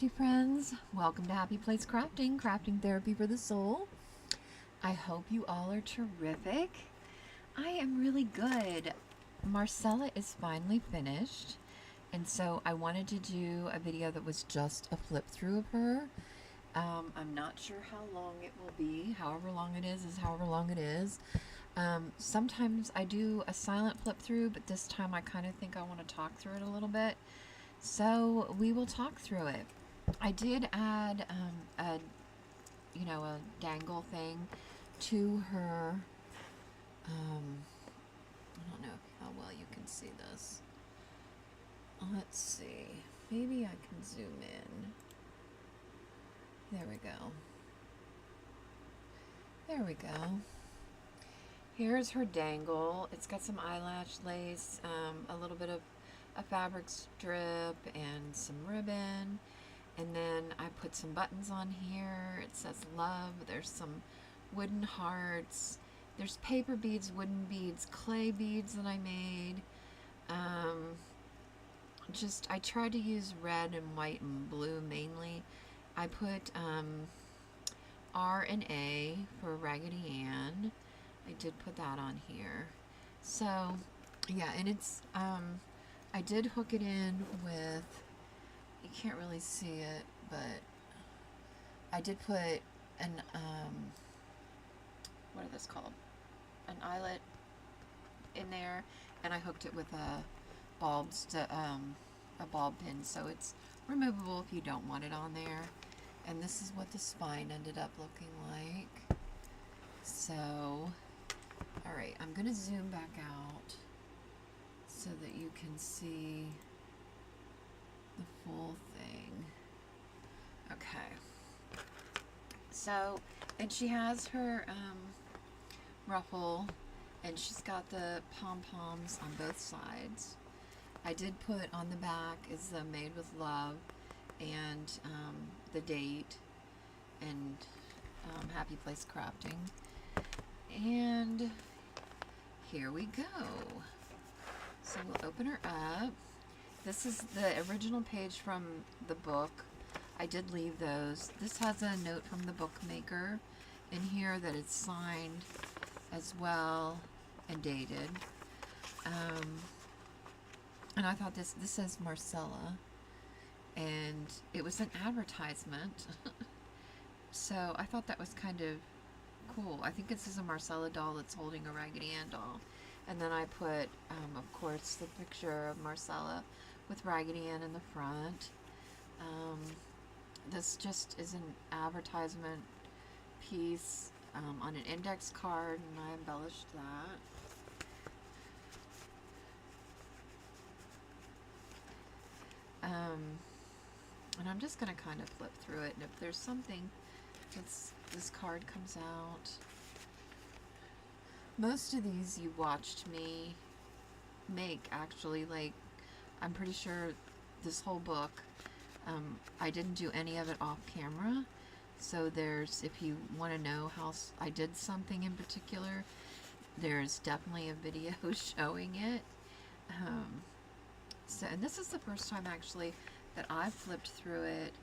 crafty friends. Welcome to Happy Place Crafting, crafting therapy for the soul. I hope you all are terrific. I am really good. Marcella is finally finished, and so I wanted to do a video that was just a flip through of her. I'm not sure how long it will be. However long it is however long it is. Sometimes I do a silent flip through, but this time I kind of think I want to talk through it a little bit. So we will talk through it. I did add a dangle thing to her. I don't know how well you can see this. Let's see. Maybe I can zoom in. There we go. There we go. Here's her dangle. It's got some eyelash lace, a little bit of a fabric strip, and some ribbon. And then I put some buttons on here. It says love. There's some wooden hearts. There's paper beads, wooden beads, clay beads that I made. I tried to use red and white and blue mainly. I put R and A for Raggedy Ann. I did put that on here. So, yeah, and it's, I did hook it in with, you can't really see it, but I did put an, what are those called? An eyelet in there, and I hooked it with a bulb pin, so it's removable if you don't want it on there. And this is what the spine ended up looking like. So, alright, I'm going to zoom back out so that you can see the full thing. Okay. So, and she has her ruffle, and she's got the pom-poms on both sides. I did put on the back is the Made with Love and the date and Happy Place Crafting. And here we go. So we'll open her up. This is the original page from the book. I did leave those. This has a note from the bookmaker in here that it's signed as well and dated. And I thought this says Marcella, and it was an advertisement. So I thought that was kind of cool. I think this is a Marcella doll that's holding a Raggedy Ann doll. And then I put, of course, the picture of Marcella with Raggedy Ann in the front. This just is an advertisement piece on an index card, and I embellished that. And I'm just going to kind of flip through it, and if there's something this card comes out. Most of these you watched me make, actually. Like, I'm pretty sure this whole book, I didn't do any of it off camera. So there's, if you want to know how I did something in particular, there's definitely a video showing it. So, and this is the first time actually that I've flipped through it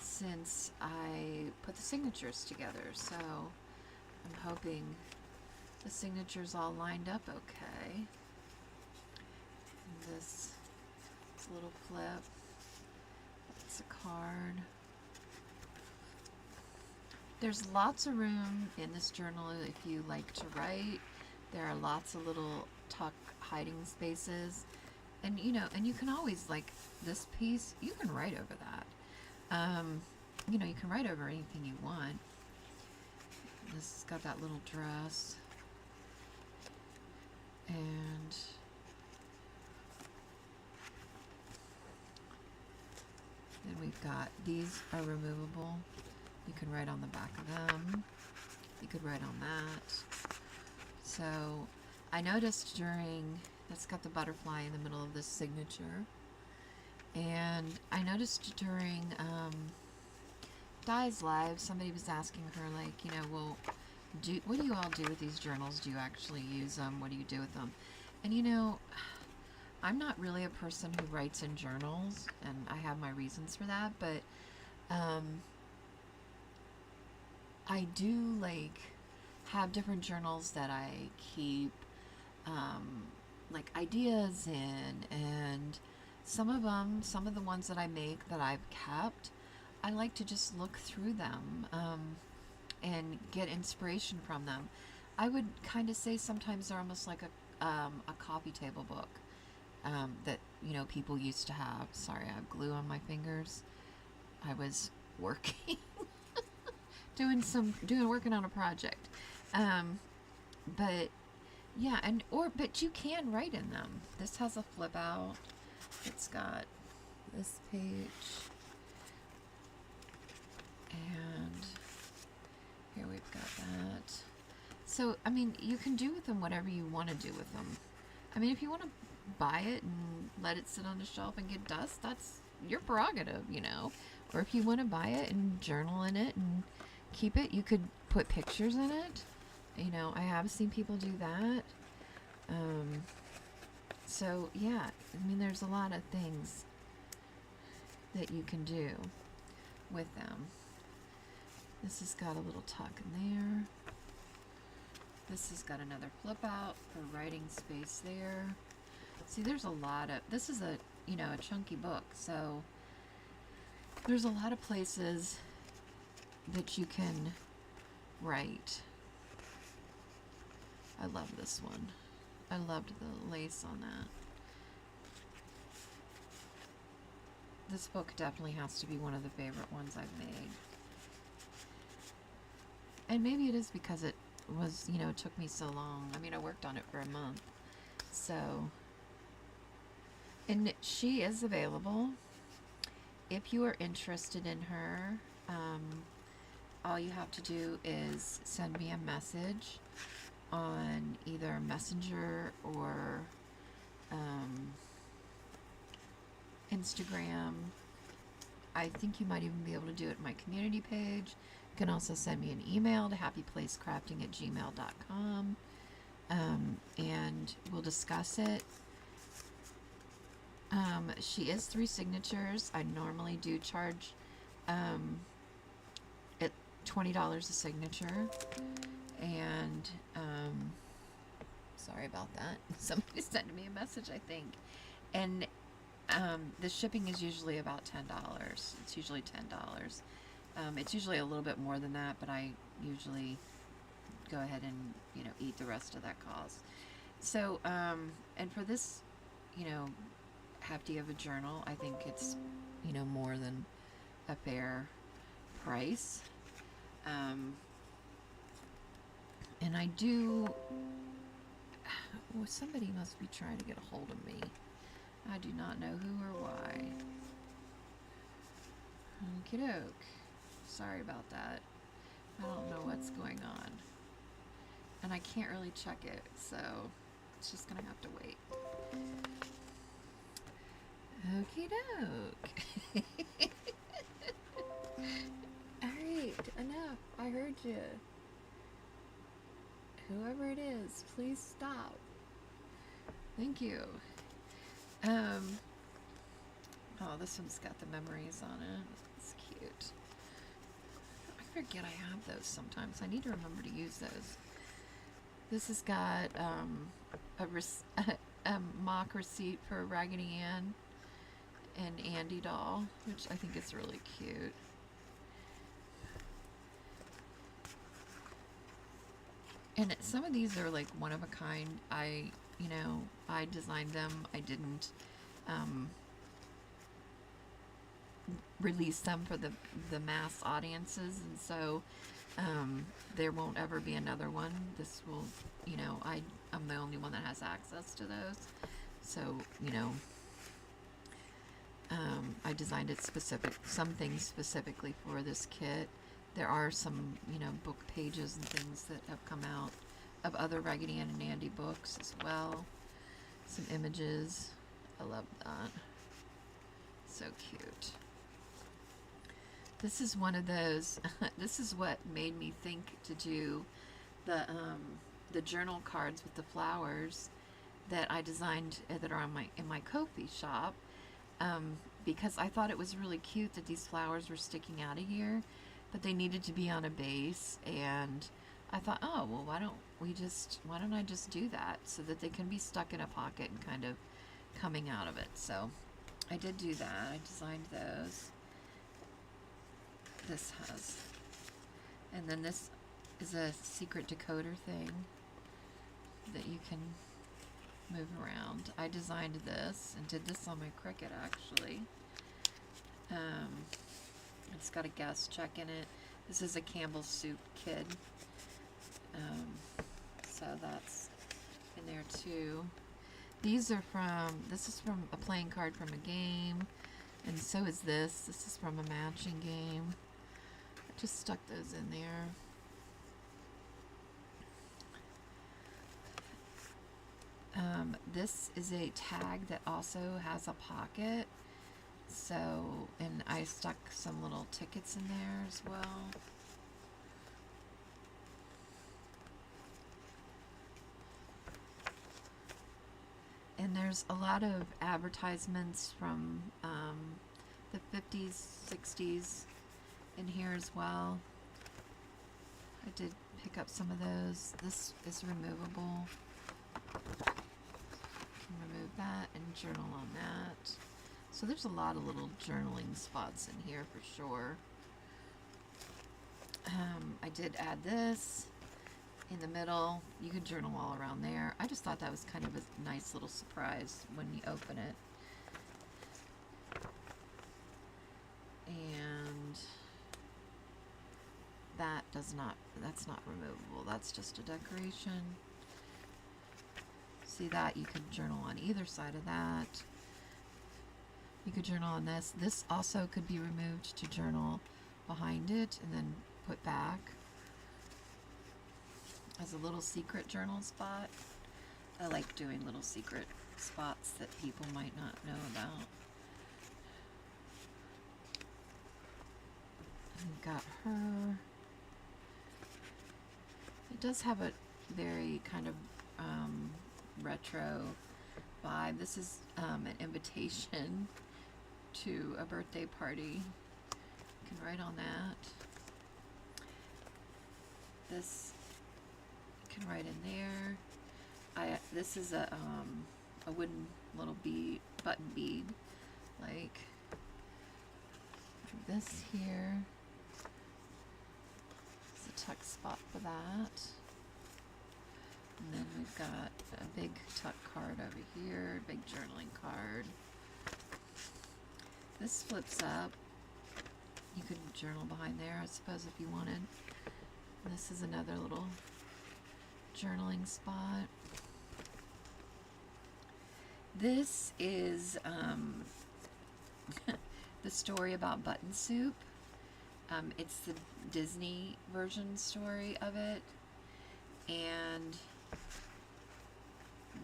since I put the signatures together. So I'm hoping the signatures all lined up okay. And this little flip, it's a card. There's lots of room in this journal if you like to write. There are lots of little tuck hiding spaces. And and you can always, like this piece, you can write over that. You can write over anything you want. This has got that little dress. And then we've got, these are removable. You can write on the back of them. You could write on that. So I noticed that's got the butterfly in the middle of this signature. And I noticed during Di's live, somebody was asking her, like, well, what do you all do with these journals? Do you actually use them? What do you do with them? And I'm not really a person who writes in journals, and I have my reasons for that, but um, I do like have different journals that I keep um, like ideas in, and some of the ones that I make that I've kept, I like to just look through them and get inspiration from them. I would kind of say sometimes they're almost like a coffee table book that people used to have. Sorry, I have glue on my fingers. I was working, working on a project, um, but yeah, but you can write in them. This has a flip out. It's got this page, and here we've got that. So, I mean, you can do with them whatever you want to do with them. I mean, if you want to buy it and let it sit on the shelf and get dust, that's your prerogative, Or if you want to buy it and journal in it and keep it, you could put pictures in it. I have seen people do that. So, yeah, I mean, there's a lot of things that you can do with them. This has got a little tuck in there. This has got another flip out for writing space there. See, there's a lot of, this is a chunky book, so there's a lot of places that you can write. I love this one. I loved the lace on that. This book definitely has to be one of the favorite ones I've made. And maybe it is because it was, it took me so long. I mean, I worked on it for a month. So, and she is available. If you are interested in her, all you have to do is send me a message on either Messenger or Instagram. I think you might even be able to do it in my community page. You can also send me an email to happyplacecrafting@gmail.com, and we'll discuss it. She is 3 signatures. I normally do charge at $20 a signature, and sorry about that. Somebody sent me a message, I think, and the shipping is usually about $10. It's usually $10. It's usually a little bit more than that, but I usually go ahead and eat the rest of that cost. So and for this hefty of a journal, I think it's more than a fair price. And I do. Well, somebody must be trying to get a hold of me. I do not know who or why. Okie doke. Sorry about that. I don't know what's going on. And I can't really check it, so it's just gonna have to wait. Okie doke. Alright, enough. I heard you. Whoever it is, please stop. Thank you. Oh, this one's got the memories on it. It's cute. I forget I have those sometimes. I need to remember to use those. This has got a mock receipt for Raggedy Ann and Andy doll, which I think is really cute. And some of these are like one of a kind. I designed them. I didn't release them for the mass audiences, and so there won't ever be another one. This will, I'm the only one that has access to those. So, I designed some things specifically for this kit. There are some, book pages and things that have come out of other Raggedy Ann and Andy books as well. Some images. I love that. So cute. This is one of those, this is what made me think to do the journal cards with the flowers, that I designed that are on in my Ko-fi shop, because I thought it was really cute that these flowers were sticking out of here, but they needed to be on a base, and I thought, oh, well, why don't I just do that so that they can be stuck in a pocket and kind of coming out of it. So I did do that. I designed those. This has, and then this is a secret decoder thing that you can move around. I designed this and did this on my Cricut, actually. It's got a guest check in it. This is a Campbell's Soup kid. So that's in there too. These are this is from a playing card from a game, and so is this. This is from a matching game. I just stuck those in there. This is a tag that also has a pocket. So, and I stuck some little tickets in there as well. And there's a lot of advertisements from the 50s, 60s in here as well. I did pick up some of those. This is removable. Can remove that and journal on that. So there's a lot of little journaling spots in here for sure. I did add this in the middle. You could journal all around there. I just thought that was kind of a nice little surprise when you open it. And that's not removable. That's just a decoration. See that? You could journal on either side of that. You could journal on this. This also could be removed to journal behind it and then put back as a little secret journal spot. I like doing little secret spots that people might not know about. We've got her. It does have a very kind of retro vibe. This is an invitation to a birthday party. You can write on that. This you can write in there. This is a wooden little button bead, like this here. It's a tuck spot for that. And then we've got a big tuck card over here, big journaling card. This flips up. You could journal behind there, I suppose, if you wanted. And this is another little journaling spot. This is the story about Button Soup. It's the Disney version story of it. And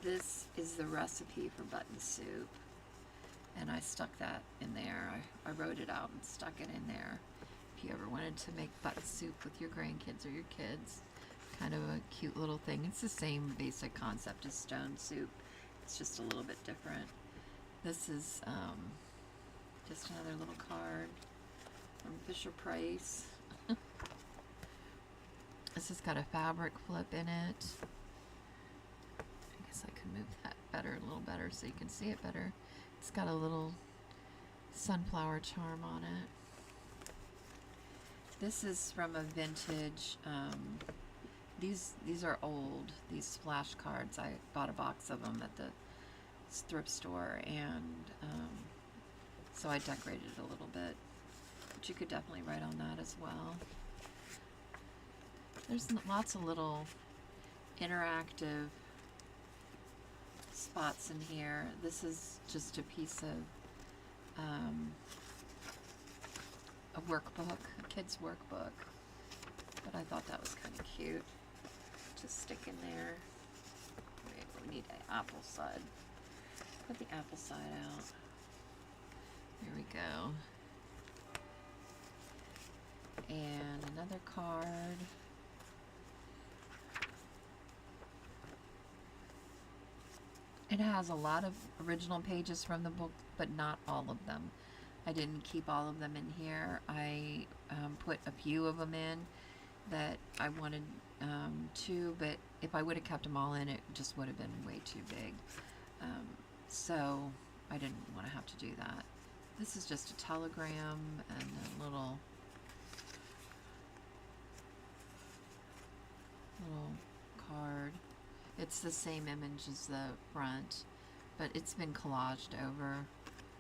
this is the recipe for button soup, and I stuck that in there. I wrote it out and stuck it in there. If you ever wanted to make button soup with your grandkids or your kids, kind of a cute little thing. It's the same basic concept as stone soup. It's just a little bit different. This is just another little card from Fisher Price. This has got a fabric flip in it. I guess I could move that better, a little better so you can see it better. It's got a little sunflower charm on it. This is from a vintage, these are old, these splash cards. I bought a box of them at the thrift store, and so I decorated it a little bit. But you could definitely write on that as well. There's lots of little interactive spots in here. This is just a piece of a workbook, a kid's workbook. But I thought that was kind of cute to stick in there. Wait, we need an apple side. Put the apple side out. There we go. And another card. It has a lot of original pages from the book, but not all of them. I didn't keep all of them in here. I put a few of them in that I wanted to, but if I would have kept them all in, it just would have been way too big. So I didn't want to have to do that. This is just a telegram and a little card. It's the same image as the front, but it's been collaged over.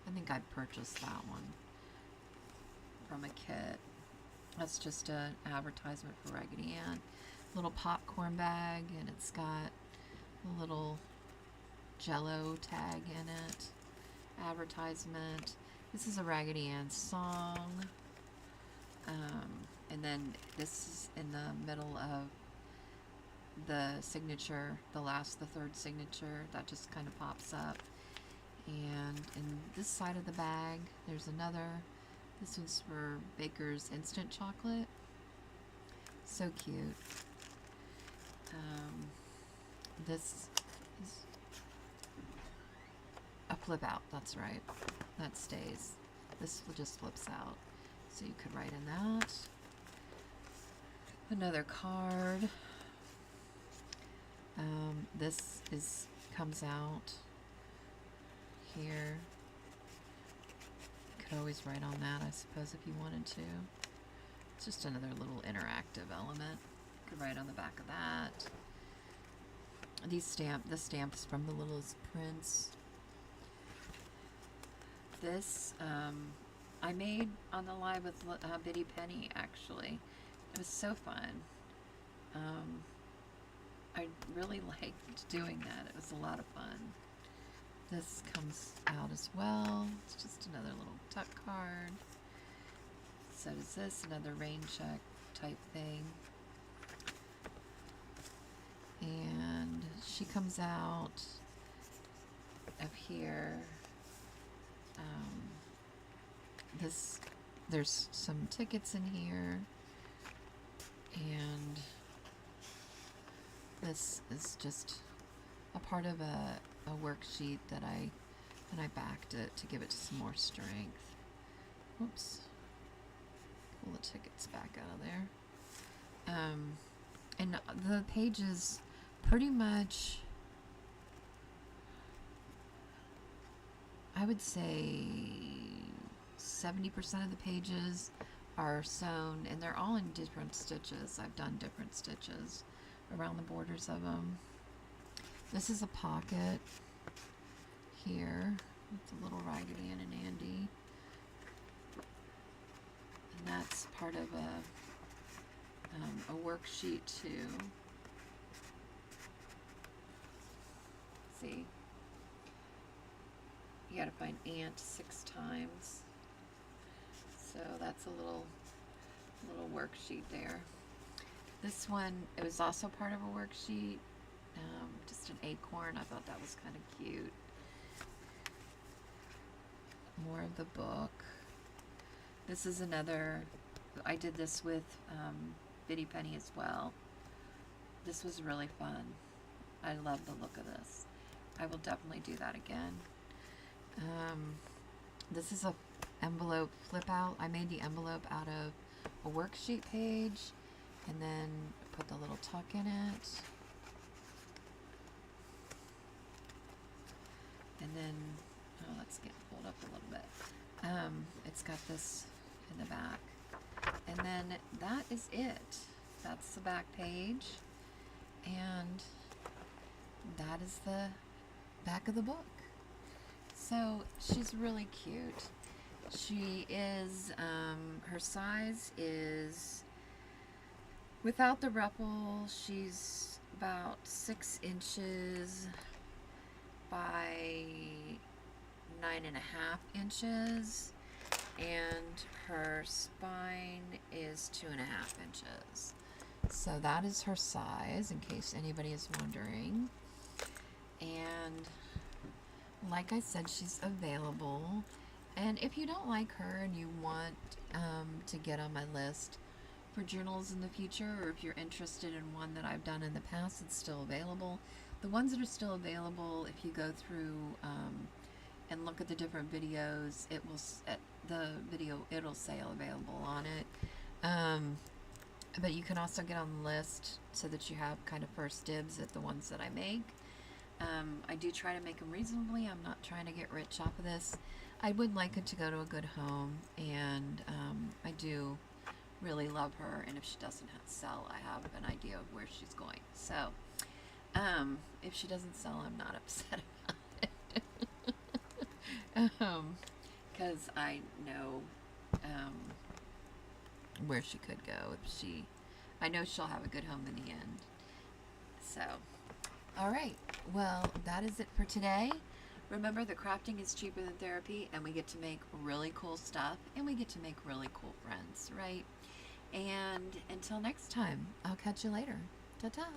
I think I purchased that one from a kit. That's just an advertisement for Raggedy Ann. Little popcorn bag, and it's got a little Jello tag in it. Advertisement. This is a Raggedy Ann song. And then this is in the middle of the signature, the third signature, that just kind of pops up. And in this side of the bag, there's another. This one's for Baker's Instant Chocolate. So cute. This is a flip out, that's right. That stays. This just flips out. So you could write in that. Another card. This comes out here. You could always write on that, I suppose, if you wanted to. It's just another little interactive element. You could write on the back of that. This stamp is from The Littlest Prince. This I made on the live with Biddy Penny, actually. It was so fun. I really liked doing that. It was a lot of fun. This comes out as well. It's just another little tuck card. So does this, another rain check type thing. And she comes out of here. There's some tickets in here, and this is just a part of a worksheet that I backed it to give it some more strength. Oops. Pull the tickets back out of there. And the pages pretty much, I would say 70% of the pages are sewn, and they're all in different stitches. I've done different stitches around the borders of them. This is a pocket here. It's a little Raggedy Ann and Andy. And that's part of a worksheet too. See? You gotta find Aunt 6 times. So that's a little worksheet there. This one, it was also part of a worksheet. Just an acorn. I thought that was kind of cute. More of the book. This is another, I did this with Biddy Penny as well. This was really fun. I love the look of this. I will definitely do that again. This is a envelope flip out. I made the envelope out of a worksheet page and then put the little tuck in it. And then, oh, let's get pulled up a little bit. It's got this in the back. And then that is it. That's the back page. And that is the back of the book. So she's really cute. She is, her size is, without the ruffle, she's about 6 inches by 9.5 inches, and her spine is 2.5 inches. So that is her size, in case anybody is wondering. And like I said, she's available. And if you don't like her and you want to get on my list for journals in the future, or if you're interested in one that I've done in the past, it's still available. the ones that are still available, if you go through and look at the different videos, it will at the video it'll say available on it. But you can also get on the list so that you have kind of first dibs at the ones that I make. I do try to make them reasonably. I'm not trying to get rich off of this. I would like it to go to a good home, and I do really love her, and if she doesn't sell, I have an idea of where she's going. So if she doesn't sell, I'm not upset about it. Because I know where she could go. I know she'll have a good home in the end. So, all right. Well, that is it for today. Remember, the crafting is cheaper than therapy, and we get to make really cool stuff, and we get to make really cool friends, right? And until next time, I'll catch you later. Ta-ta.